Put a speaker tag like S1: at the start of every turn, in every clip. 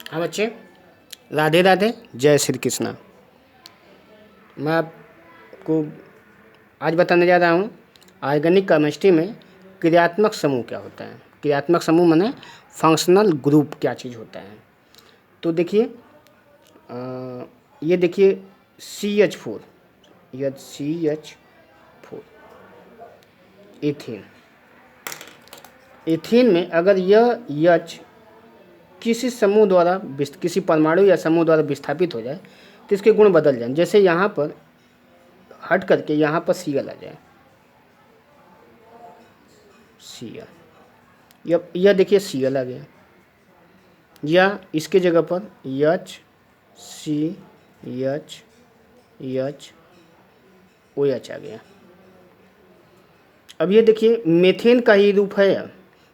S1: हाँ बच्चे, राधे राधे, जय श्री कृष्णा। मैं आपको आज बताने जा रहा हूँ ऑर्गेनिक केमिस्ट्री में क्रियात्मक समूह क्या होता है। क्रियात्मक समूह माने फंक्शनल ग्रुप क्या चीज़ होता है। तो देखिए, ये देखिए CH4, यह CH4 एथीन। एथीन में अगर यह H किसी समूह द्वारा किसी परमाणु या समूह द्वारा विस्थापित हो जाए तो इसके गुण बदल जाएं। जैसे यहाँ पर हट करके यहाँ पर Cl आ जाए, Cl, यह देखिए Cl आ गया, या इसके जगह पर H C H H OH आ गया। अब ये देखिए मेथेन का ही रूप है,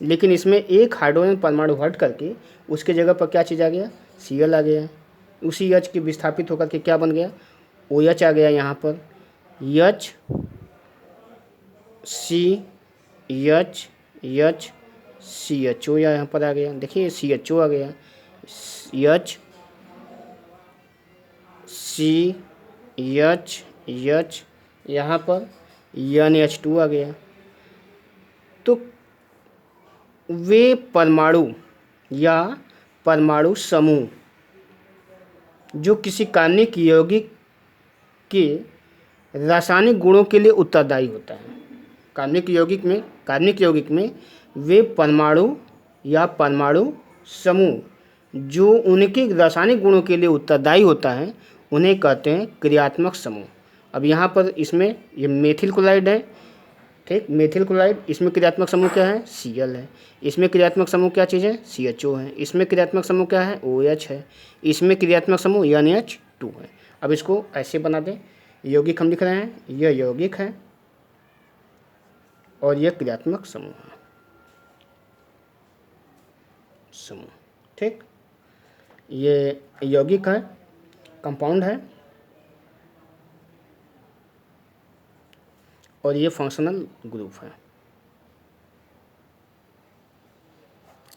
S1: लेकिन इसमें एक हाइड्रोजन परमाणु हट करके उसके जगह पर क्या चीज़ आ गया, Cl आ गया। उसी H के विस्थापित होकर के क्या बन गया, OH आ गया। यहाँ पर H C H H CHO यहाँ पर आ गया। देखिए CHO आ गया, H C H H, यहाँ पर NH2 आ गया। तो वे परमाणु या परमाणु समूह जो किसी कार्बनिक यौगिक के रासायनिक गुणों के लिए उत्तरदायी होता है। कार्बनिक यौगिक में वे परमाणु या परमाणु समूह जो उनके रासायनिक गुणों के लिए उत्तरदायी होता है उन्हें कहते हैं क्रियात्मक समूह। अब यहाँ पर इसमें ये मेथिल क्लोराइड है, ठीक, मेथिल क्लोराइड, इसमें क्रियात्मक समूह क्या है, Cl है। इसमें क्रियात्मक समूह क्या चीज़ है, CHO है। इसमें क्रियात्मक समूह क्या है, OH है। इसमें क्रियात्मक समूह NH2 है। अब इसको ऐसे बना दें, यौगिक हम लिख रहे हैं, यह यौगिक है और यह क्रियात्मक समूह है, ठीक। ये यौगिक है, कंपाउंड है, और ये फंक्शनल ग्रुप है,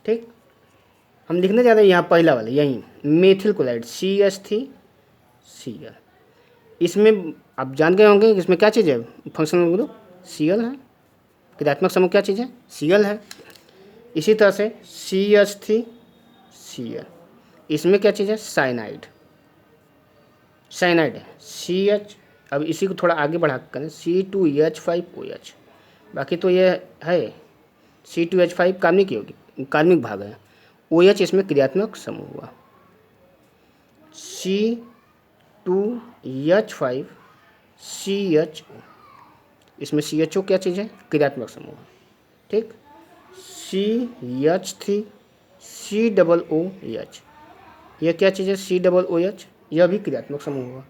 S1: ठीक। हम लिखने जा रहे हैं यहाँ पहला वाला, यही मेथिल क्लोराइड CH3Cl। इसमें आप जान गए होंगे इसमें क्या चीज़ है, फंक्शनल ग्रुप Cl है। क्रियात्मक समूह क्या चीज़ है, Cl है। इसी तरह से CH3Cl, इसमें क्या चीज़ है, साइनाइड है CH। अब इसी को थोड़ा आगे बढ़ा करें, C2H5OH। बाकी तो ये है C2H5 कार्बनिक भाग है, OH इसमें क्रियात्मक समूह हुआ। C2H5CHO, इसमें CHO क्या चीज़ है, क्रियात्मक समूह, ठीक। CH3COOH, यह क्या चीज़ है, COOH, यह भी क्रियात्मक समूह हुआ।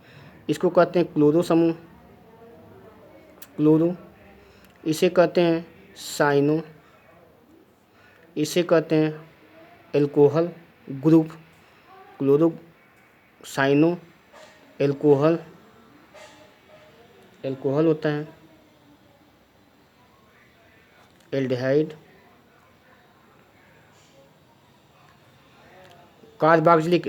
S1: इसको कहते हैं क्लोरो समूह, क्लोरो। इसे कहते हैं साइनो, इसे कहते हैं alcohol group, chloro cyano alcohol होता है, एल्डिहाइड, कार्बोक्सिलिक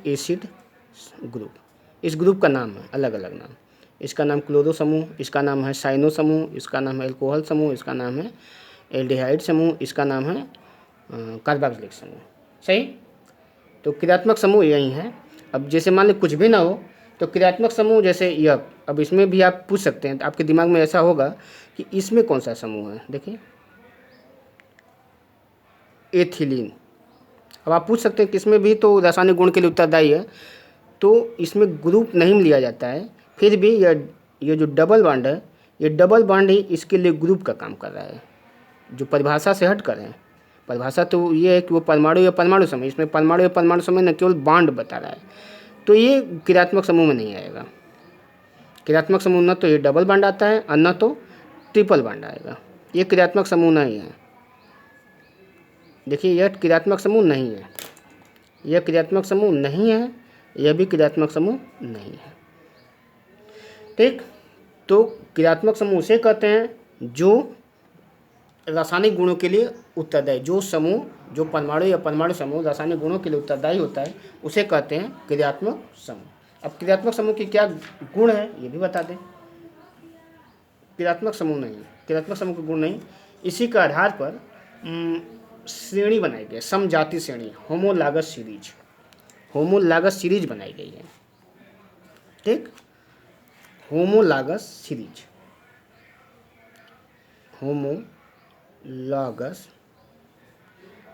S1: एसिड ग्रुप। इस ग्रुप का नाम है अलग अलग नाम, इसका नाम क्लोरो समूह, इसका नाम है साइनो समूह, इसका नाम है एल्कोहल समूह, इसका नाम है एल्डिहाइड समूह, इसका नाम है कार्बोक्सिलिक समूह, सही। तो क्रियात्मक समूह यही है। अब जैसे मान लो कुछ भी ना हो तो क्रियात्मक समूह जैसे यह, अब इसमें भी आप पूछ सकते हैं, तो आपके दिमाग में ऐसा होगा कि इसमें कौन सा समूह है, देखिए एथिलीन। अब आप पूछ सकते हैं कि इसमें भी तो रासायनिक गुण के लिए उत्तरदायी है, तो इसमें ग्रुप नहीं लिया जाता है, फिर भी ये जो डबल बॉन्ड है, ये डबल बॉन्ड ही इसके लिए ग्रुप का काम कर रहा है, जो परिभाषा से हट कर है। परिभाषा तो ये है कि वो परमाणु या परमाणु समूह, इसमें परमाणु या परमाणु समूह न केवल बॉन्ड बता रहा है, तो ये क्रियात्मक समूह में नहीं आएगा। क्रियात्मक समूह न तो ये डबल बॉन्ड आता है और न तो ट्रिपल बॉन्ड आएगा, ये क्रियात्मक समूह नहीं है। देखिए यह क्रियात्मक समूह नहीं है, यह क्रियात्मक समूह नहीं है, यह भी क्रियात्मक समूह नहीं है, ठीक। तो क्रियात्मक समूह उसे कहते हैं जो रासायनिक गुणों के लिए उत्तरदायी, जो समूह, जो परमाणु या परमाणु समूह रासायनिक गुणों के लिए उत्तरदायी होता है उसे कहते हैं क्रियात्मक समूह। अब क्रियात्मक समूह के क्या गुण है ये भी बता दें। क्रियात्मक समूह नहीं, क्रियात्मक समूह के गुण नहीं, इसी के आधार पर श्रेणी बनाई गई, समजाति श्रेणी, होमोलॉगस सीरीज, होमोलॉगस सीरीज बनाई गई है। ठीक, homologous series, homologous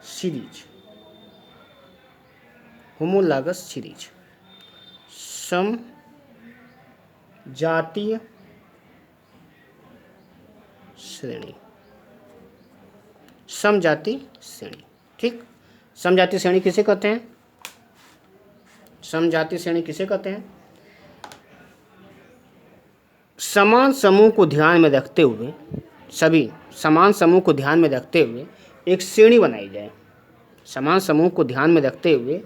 S1: series, homologous series, समजातीय श्रेणी, समजाति श्रेणी। ठीक, समजाति श्रेणी किसे कहते हैं? समजाति श्रेणी किसे कहते हैं? समान समूह को ध्यान में रखते हुए, सभी समान समूह को ध्यान में रखते हुए एक श्रेणी बनाई जाए। समान समूह को ध्यान में रखते हुए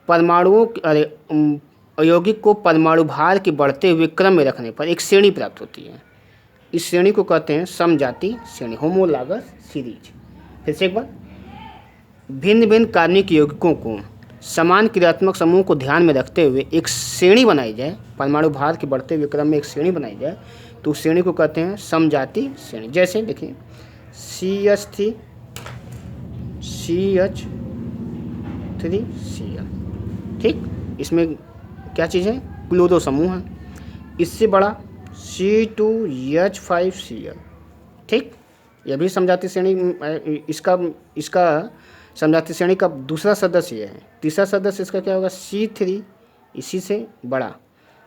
S1: परमाणुओं यौगिक को परमाणु भार के बढ़ते हुए क्रम में रखने पर एक श्रेणी प्राप्त होती है। इस श्रेणी को कहते हैं समजाति श्रेणी, होमोलॉगस सीरीज। फिर से एक बार, भिन्न भिन्न कार्बनिक यौगिकों को समान क्रियात्मक समूह को ध्यान में रखते हुए एक श्रेणी बनाई जाए, परमाणु भार के बढ़ते हुए क्रम में एक श्रेणी बनाई जाए तो उस श्रेणी को कहते हैं समजाति श्रेणी। जैसे देखिए CH3 CH3Cl, ठीक, इसमें क्या चीज़ है? क्लोरो समूह है। इससे बड़ा C2H5Cl, ठीक, यह भी समजाति श्रेणी, इसका समजाति श्रेणी का दूसरा सदस्य यह है। तीसरा सदस्य इसका क्या होगा? C3, इसी से बड़ा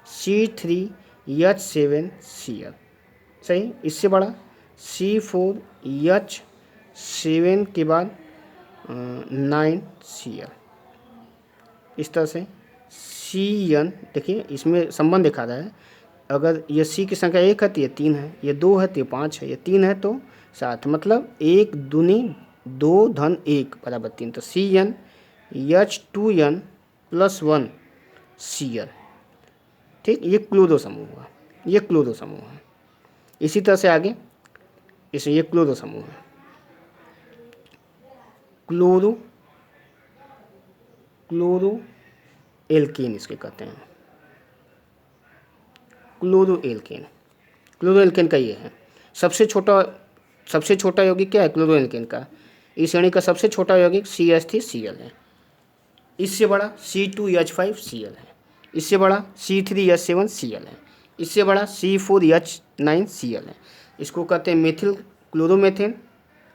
S1: C3H7Cl, सही, इससे बड़ा C4H7 के बाद 9Cl। इस तरह से Cn, देखिए इसमें संबंध दिखा रहा है, अगर ये C की संख्या 1 है तो ये 3 है, ये 2 है तो ये 5 है, ये 3 है तो 7, मतलब 1 दूनी 2 धन 1 बराबर 3। तो CnH2n + 1 Cl, ठीक, ये क्लोरो समूह हुआ, ये क्लोरो समूह है। इसी तरह से आगे इसमें ये क्लोरो समूह है, क्लोरो एल्केन इसके कहते हैं, क्लोरो एल्केन का ये है सबसे छोटा यौगिक क्या है? क्लोरो एल्केन का, इस श्रेणी का सबसे छोटा यौगिक CH3Cl है। इससे बड़ा C2H5Cl है, इससे बड़ा C3H7Cl है, इससे बड़ा C4H9Cl है। इसको कहते हैं मेथिल क्लोरोमेथेन,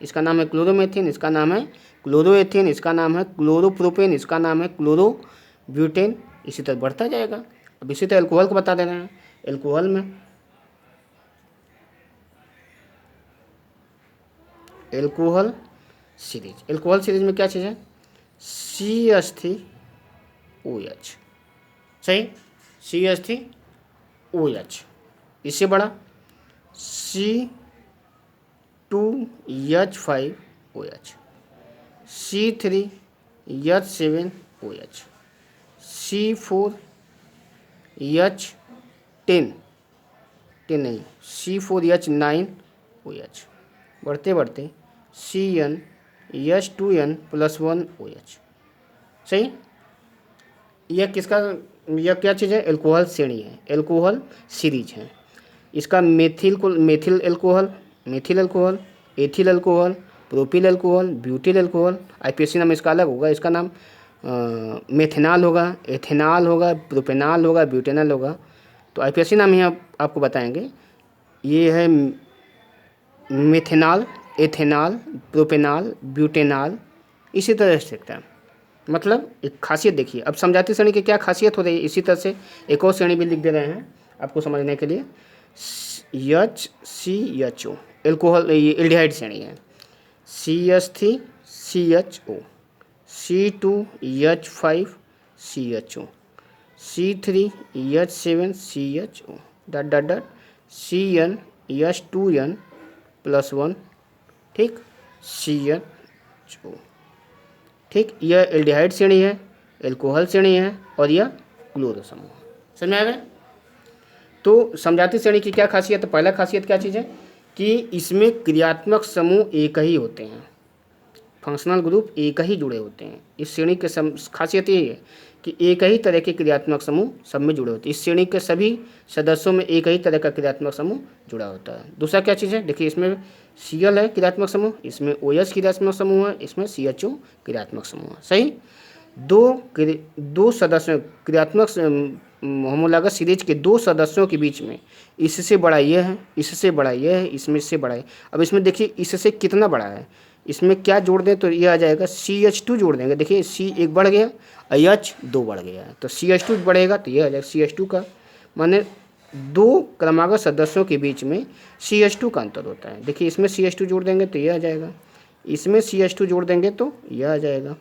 S1: इसका नाम है क्लोरोमेथेन, इसका नाम है क्लोरोएथेन, इसका नाम है क्लोरोप्रोपेन, इसका नाम है क्लोरोब्यूटेन। इसी तरह बढ़ता जाएगा। अब इसी तरह एल्कोहल को बता दे रहे हैं। एल्कोहल में एल्कोहल सीरीज में क्या चीज़ है? CH3OH, सही, CH3OH, इससे बड़ा C2H5OH, C3H7OH, C4H10 नहीं, C4H9OH, बढ़ते बढ़ते CnH2n + 1 OH, सही। यह क्या चीज़ है? एल्कोहल श्रेणी है, एल्कोहल सीरीज है। इसका methyl alcohol, ethyl alcohol, propyl alcohol, butyl alcohol, IPSC नाम इसका अलग होगा, इसका नाम मेथेनॉल होगा, एथेनॉल होगा, प्रोपेनॉल होगा, ब्यूटेनॉल होगा। तो IPSC नाम ही आपको बताएंगे। ये है मेथेनॉल, एथेनॉल, प्रोपेनॉल, ब्यूटेनॉल, इसी तरह से सकता है। मतलब एक खासियत देखिए। अब समजाति श्रेणी की क्या खासियत हो रही है, इसी तरह से एक और श्रेणी भी लिख दे रहे हैं आपको समझने के लिए। HCHO एल्कोहल, ये एल्डिहाइड श्रेणी है। CH3CHO, C2H5CHO, C3H7CHO, CnH2n + 1, ठीक, CHO, ठीक। यह एल्डिहाइड श्रेणी है, एल्कोहल श्रेणी है और यह क्लोरो समूह है। समझ में आ गया? तो समजाति श्रेणी की क्या खासियत है? पहला खासियत क्या चीज़ है कि इसमें क्रियात्मक समूह एक ही होते हैं, फंक्शनल ग्रुप एक ही जुड़े होते हैं। इस श्रेणी के खासियत यही है कि एक ही तरह के क्रियात्मक समूह सब में जुड़े होते हैं। इस श्रेणी के सभी सदस्यों में एक ही तरह का क्रियात्मक समूह जुड़ा होता है। दूसरा क्या चीज़ है, देखिए इसमें Cl है क्रियात्मक समूह, इसमें OH क्रियात्मक समूह है, इसमें CHO क्रियात्मक समूह है। सही। दो सदस्यों क्रियात्मक होमोलॉगस सीरीज के दो सदस्यों के बीच में इससे बड़ा यह है, इससे बड़ा यह है, इसमें इससे बड़ा है। अब इसमें देखिए इससे कितना बड़ा है, इसमें क्या जोड़ दें तो यह आ जाएगा CH2 जोड़ देंगे। देखिए C एक बढ़ गया, H दो बढ़ गया है, तो CH2 बढ़ेगा तो यह आ जाएगा CH2 का, माने दो क्रमागत सदस्यों के बीच में CH2 का अंतर होता है। देखिए इसमें CH2 जोड़ देंगे तो यह आ जाएगा, इसमें CH2 जोड़ देंगे तो यह आ जाएगा,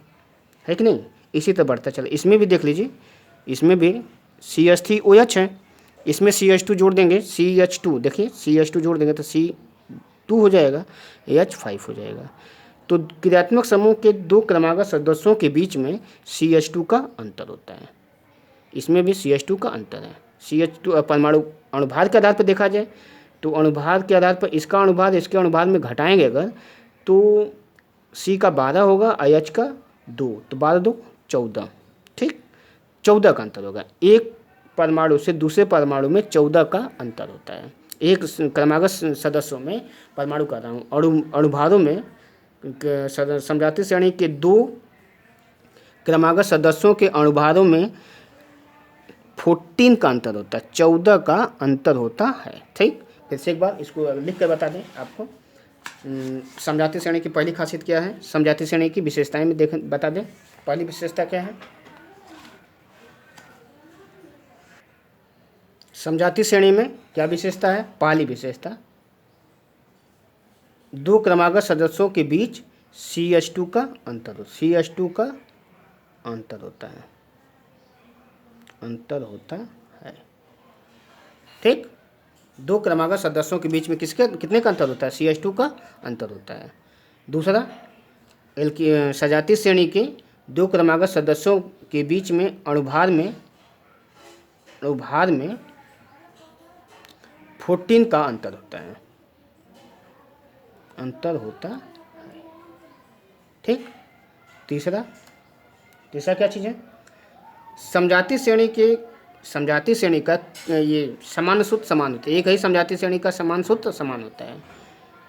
S1: है कि नहीं। इसी तरह बढ़ता चला, इसमें भी देख लीजिए, इसमें भी CH3OH है, इसमें CH2 जोड़ देंगे CH2, देखिए CH2 जोड़ देंगे तो C2 हो जाएगा, H5 हो जाएगा। तो क्रियात्मक समूह के दो क्रमागत सदस्यों के बीच में CH2 का अंतर होता है, इसमें भी CH2 का अंतर है। CH2 परमाणु अणुभार के आधार पर देखा जाए तो अणुभार के आधार पर इसका अणुभार इसके अणुभार में घटाएंगे अगर तो C का 12 होगा, IH का 2, तो 12 2 14, ठीक, 14 का अंतर होगा। एक परमाणु से दूसरे परमाणु में 14 का अंतर होता है। एक क्रमागत सदस्यों में परमाणु का अणुभारों में समजातीय श्रेणी के दो क्रमागत सदस्यों के अणुभारों में 14 का अंतर होता है, 14 का अंतर होता है, ठीक। फिर से एक बार इसको लिख कर बता दें आपको। समजातीय श्रेणी की पहली खासियत क्या है, समजातीय श्रेणी की विशेषताएं में बता दें। पहली विशेषता क्या है, समजातीय श्रेणी में क्या विशेषता है, पहली विशेषता दो क्रमागत सदस्यों के बीच CH2 का अंतर हो, CH2 का अंतर होता है, अंतर होता है, ठीक। दो क्रमागत सदस्यों के बीच में कितने का अंतर होता है, CH2 का अंतर होता है। दूसरा, सजातीय श्रेणी के दो क्रमागत सदस्यों के बीच में अणुभार में 14 का अंतर होता है, अंतर होता है, ठीक। तीसरा क्या चीज़ है, समजातीय श्रेणी का ये समान सूत्र समान होता है, एक ही समजातीय श्रेणी का समान सूत्र समान होता है,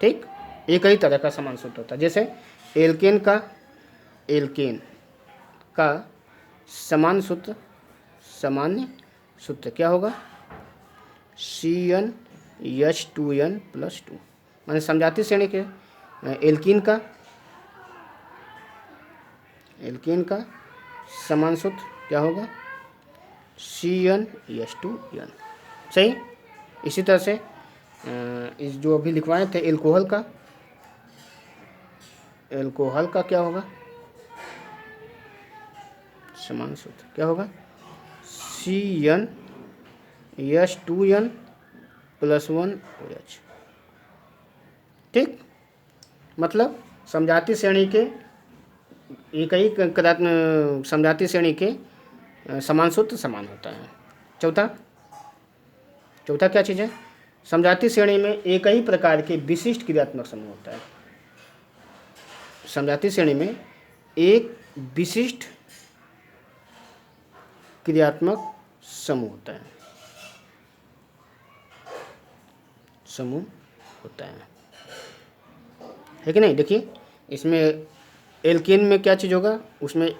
S1: ठीक, एक ही तरह का समान सूत्र होता है। जैसे एल्केन का सामान्य सूत्र क्या होगा, CnH2n+2, माने समजातीय श्रेणी के एल्कीन का समान सूत्र क्या होगा, CnH2n, सही। इसी तरह से इस जो अभी लिखवाए थे एल्कोहल का क्या होगा, समान सूत्र क्या होगा, CnH2n+1OH, ठीक। मतलब समजातीय श्रेणी के एक ही समजातीय श्रेणी के समान सूत्र समान होता है। चौथा क्या चीज़ है, समजातीय श्रेणी में एक ही प्रकार के विशिष्ट क्रियात्मक समूह होता है। समजातीय श्रेणी में एक विशिष्ट क्रियात्मक समूह होता है कि नहीं। देखिए इसमें एल्केन में क्या चीज़ होगा, उसमें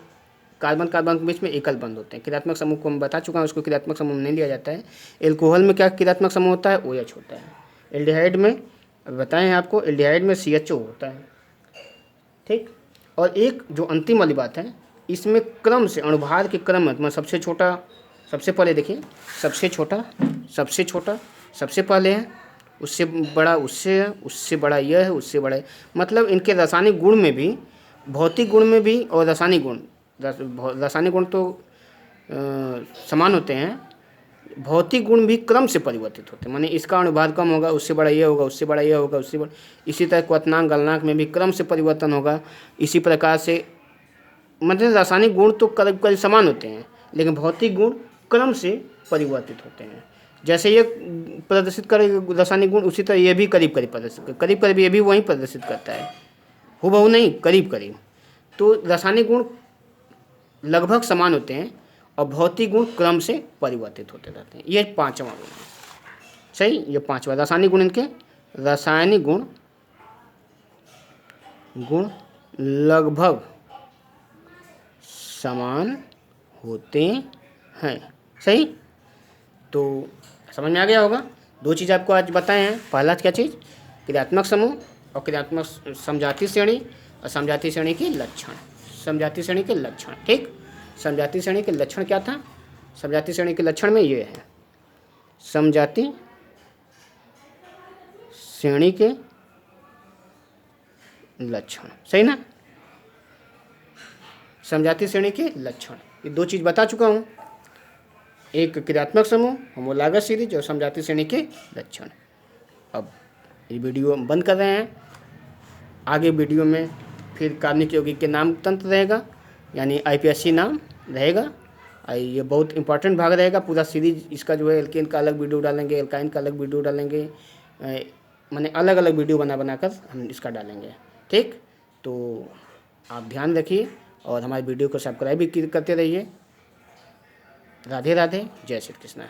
S1: कार्बन के बीच में एकल बंध होते हैं। क्रियात्मक समूह को मैं बता चुका हूँ, उसको क्रियात्मक समूह नहीं लिया जाता है। एल्कोहल में क्या क्रियात्मक समूह होता है, OH होता है। एल्डिहाइड में बताएं हैं आपको, एल्डिहाइड में CHO होता है, ठीक। और एक जो अंतिम वाली बात है, इसमें क्रम से अणुभार के क्रम में मतलब सबसे छोटा सबसे पहले देखिए, सबसे छोटा सबसे पहले है, उससे बड़ा उससे है, उससे बड़ा यह है, उससे बड़ा है। मतलब इनके रासायनिक गुण में भी, भौतिक गुण में भी और रासायनिक गुण तो समान होते हैं, भौतिक गुण भी क्रम से परिवर्तित होते हैं। माने इसका अणुभार कम होगा, उससे बड़ा यह होगा, उससे बड़ा यह होगा, उससे बड़ा, इसी तरह क्वथनांक गलनांक में भी क्रम से परिवर्तन होगा। इसी प्रकार से मतलब रासायनिक गुण तो करीब समान होते हैं, लेकिन भौतिक गुण क्रम से परिवर्तित होते हैं। जैसे ये प्रदर्शित करे रासायनिक गुण, उसी तरह ये भी करीब करीब प्रदर्शित कर, करीब करीब ये भी वही प्रदर्शित करता है, हूबहू नहीं, करीब करीब। तो रासायनिक गुण लगभग समान होते हैं और भौतिक गुण क्रम से परिवर्तित होते रहते हैं। ये पांचवा गुण है, सही। ये पांचवा रासायनिक गुण, इनके रासायनिक गुण लगभग समान होते हैं, सही। तो समझ में आ गया होगा। दो चीज़ आपको आज बताए हैं। पहला क्या चीज़, क्रियात्मक समूह और क्रियात्मक समजातीय श्रेणी और समजातीय श्रेणी के लक्षण, समजातीय श्रेणी के लक्षण, ठीक। समजातीय श्रेणी के लक्षण क्या था, समजातीय श्रेणी के लक्षण में ये है, समजातीय श्रेणी के लक्षण, सही ना। समजातीय श्रेणी के लक्षण, ये दो चीज़ बता चुका हूँ, एक क्रियात्मक समूह, होमोलॉगस सीरीज, और समजातीय श्रेणी के लक्षण। अब ये वीडियो बंद कर रहे हैं। आगे वीडियो में फिर कार्बनिक यौगिक के नाम तंत्र रहेगा, यानी IPSC नाम रहेगा। ये बहुत इंपॉर्टेंट भाग रहेगा पूरा सीरीज इसका जो है। एल्केन का अलग वीडियो डालेंगे, एल्काइन का अलग वीडियो डालेंगे, माने अलग अलग वीडियो बना कर हम इसका डालेंगे, ठीक। तो आप ध्यान रखिए और हमारे वीडियो को सब्सक्राइब भी करते रहिए। राधे राधे, जय श्री कृष्ण।